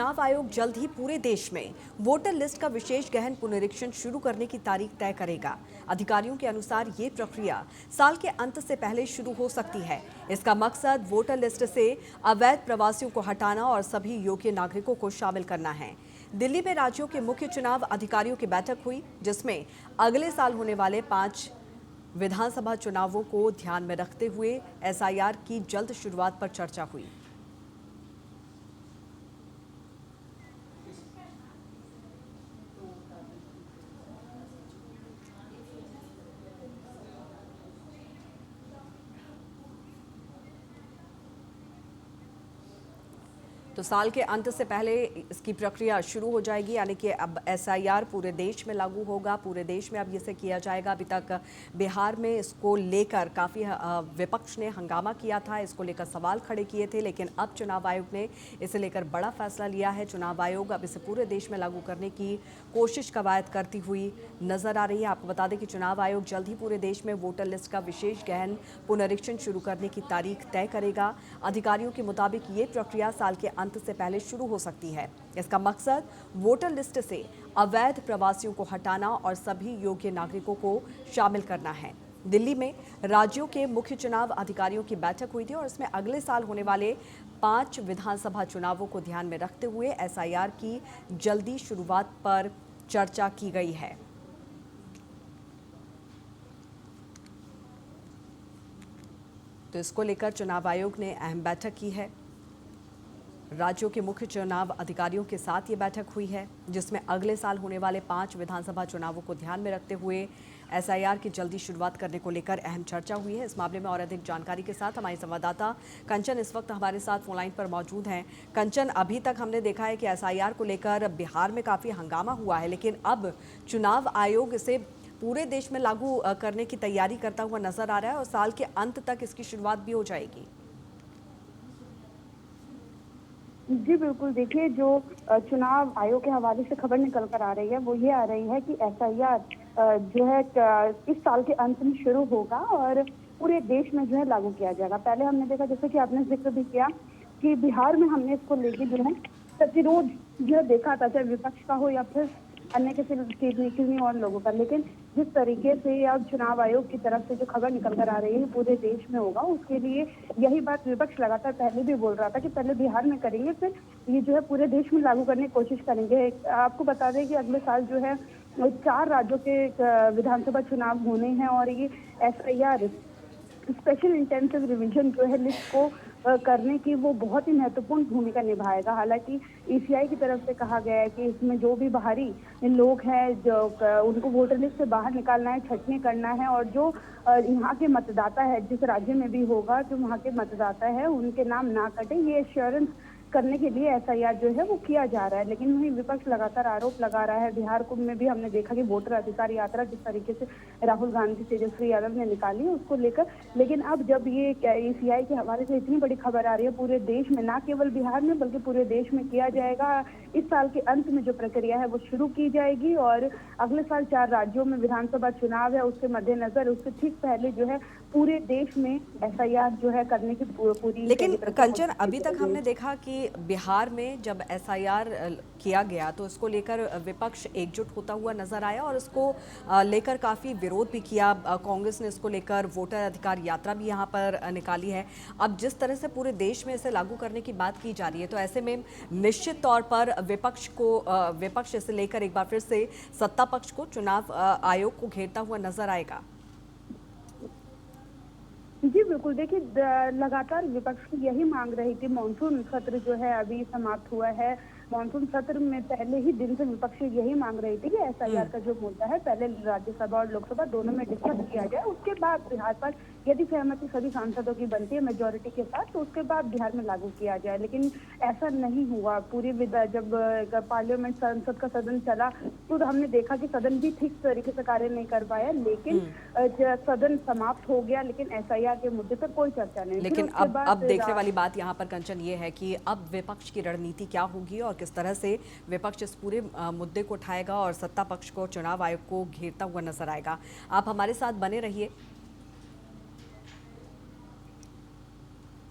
चुनाव आयोग जल्द ही पूरे देश में वोटर लिस्ट का विशेष गहन पुनरीक्षण शुरू करने की तारीख तय करेगा। अधिकारियों के अनुसार ये प्रक्रिया साल के अंत से पहले शुरू हो सकती है। इसका मकसद वोटर लिस्ट से अवैध प्रवासियों को हटाना और सभी योग्य नागरिकों को शामिल करना है। दिल्ली में राज्यों के मुख्य चुनाव अधिकारियों की बैठक हुई, जिसमें अगले साल होने वाले 5 विधानसभा चुनावों को ध्यान में रखते हुए एसआईआर की जल्द शुरुआत पर चर्चा हुई। तो साल के अंत से पहले इसकी प्रक्रिया शुरू हो जाएगी, यानी कि अब एसआईआर पूरे देश में लागू होगा। पूरे देश में अब इसे किया जाएगा। अभी तक बिहार में इसको लेकर काफ़ी विपक्ष ने हंगामा किया था, इसको लेकर सवाल खड़े किए थे, लेकिन अब चुनाव आयोग ने इसे लेकर बड़ा फैसला लिया है। चुनाव आयोग अब इसे पूरे देश में लागू करने की कोशिश कवायद करती हुई नजर आ रही है। आपको बता दें कि चुनाव आयोग जल्द ही पूरे देश में वोटर लिस्ट का विशेष गहन पुनरीक्षण शुरू करने की तारीख तय करेगा। अधिकारियों के मुताबिक ये प्रक्रिया साल के अंत से पहले शुरू हो सकती है। इसका मकसद वोटर लिस्ट से अवैध प्रवासियों को हटाना और सभी योग्य नागरिकों को शामिल करना है। दिल्ली में राज्यों के मुख्य चुनाव अधिकारियों की बैठक हुई थी और इसमें अगले साल होने वाले 5 विधानसभा चुनावों को ध्यान में रखते हुए एसआईआर की जल्दी शुरुआत पर चर्चा की गई है। तो इसको लेकर चुनाव आयोग ने अहम बैठक की है। राज्यों के मुख्य चुनाव अधिकारियों के साथ ये बैठक हुई है, जिसमें अगले साल होने वाले 5 विधानसभा चुनावों को ध्यान में रखते हुए एसआईआर की जल्दी शुरुआत करने को लेकर अहम चर्चा हुई है। इस मामले में और अधिक जानकारी के साथ हमारी संवाददाता कंचन इस वक्त हमारे साथ फोन लाइन पर मौजूद हैं। कंचन, अभी तक हमने देखा है कि एसआईआर को लेकर बिहार में काफ़ी हंगामा हुआ है, लेकिन अब चुनाव आयोग इसे पूरे देश में लागू करने की तैयारी करता हुआ नजर आ रहा है और साल के अंत तक इसकी शुरुआत भी हो जाएगी। जी बिल्कुल, देखिए जो चुनाव आयोग के हवाले से खबर निकल कर आ रही है वो ये आ रही है कि एसआईआर जो है इस साल के अंत में शुरू होगा और पूरे देश में जो है लागू किया जाएगा। पहले हमने देखा, जैसे कि आपने जिक्र भी किया, कि बिहार में हमने इसको लेके जो है प्रतिरोध जो देखा था, चाहे विपक्ष का हो या फिर अन्य किसी और लोगों का। लेकिन जिस तरीके से अब चुनाव आयोग की तरफ से जो खबर निकल कर आ रही है पूरे देश में होगा, उसके लिए यही बात विपक्ष लगातार पहले भी बोल रहा था कि पहले बिहार में करेंगे, फिर ये जो है पूरे देश में लागू करने की कोशिश करेंगे। आपको बता दें कि अगले साल जो है 4 राज्यों के विधानसभा चुनाव होने हैं और ये एसआईआर स्पेशल इंटेंसिव रिवीजन जो है लिस्ट को करने की वो बहुत ही महत्वपूर्ण भूमिका निभाएगा। हालांकि ईसीआई की तरफ से कहा गया है कि इसमें जो भी बाहरी लोग हैं जो उनको वोटर लिस्ट से बाहर निकालना है, छटनी करना है, और जो यहाँ के मतदाता है, जिस राज्य में भी होगा, जो वहाँ के मतदाता है उनके नाम ना कटे, ये एश्योरेंस करने के लिए एसआईआर जो है वो किया जा रहा है। लेकिन वहीं विपक्ष लगातार आरोप लगा रहा है। बिहार को में भी हमने देखा कि वोटर अधिकार यात्रा जिस तरीके से राहुल गांधी, तेजस्वी यादव ने निकाली उसको लेकर, लेकिन अब जब ये ईसीआई के हवाले से इतनी बड़ी खबर आ रही है पूरे देश में, ना केवल बिहार में बल्कि पूरे देश में किया जाएगा। इस साल के अंत में जो प्रक्रिया है वो शुरू की जाएगी और अगले साल 4 राज्यों में विधानसभा चुनाव है, उसके मद्देनजर उससे ठीक पहले जो है पूरे देश में एसआईआर जो है करने की पूरी। लेकिन कंचन, अभी तक हमने देखा कि बिहार में जब एसआईआर किया गया तो इसको लेकर विपक्ष एकजुट होता हुआ नजर आया और इसको लेकर काफ़ी विरोध भी किया। कांग्रेस ने इसको लेकर वोटर अधिकार यात्रा भी यहाँ पर निकाली है। अब जिस तरह से पूरे देश में इसे लागू करने की बात की जा रही है, तो ऐसे में निश्चित तौर पर विपक्ष इसे लेकर एक बार फिर से सत्ता पक्ष को, चुनाव आयोग को घेरता हुआ नजर आएगा। जी बिल्कुल, देखिए लगातार विपक्ष की यही मांग रही थी। मॉनसून सत्र जो है अभी समाप्त हुआ है। मॉनसून सत्र में पहले ही दिन से विपक्ष यही मांग रही थी कि एसआईआर का जो मुद्दा है पहले राज्यसभा और लोकसभा दोनों में डिस्कस किया जाए, उसके बाद बिहार पर यदि सहमति सभी सांसदों की बनती है मेजोरिटी के साथ, तो उसके बाद बिहार में लागू किया जाए। लेकिन ऐसा नहीं हुआ। पूरी जब पार्लियामेंट संसद का सदन चला तो हमने देखा कि सदन भी ठीक तरीके से कार्य नहीं कर पाया, लेकिन सदन समाप्त हो गया, लेकिन एसआईआर के मुद्दे पर कोई चर्चा नहीं। लेकिन अब देखने वाली बात यहाँ पर कंचन ये है कि अब विपक्ष की रणनीति क्या होगी और किस तरह से विपक्ष इस पूरे मुद्दे को उठाएगा और सत्ता पक्ष को, चुनाव आयोग को घेरता हुआ नजर आएगा। आप हमारे साथ बने रहिए।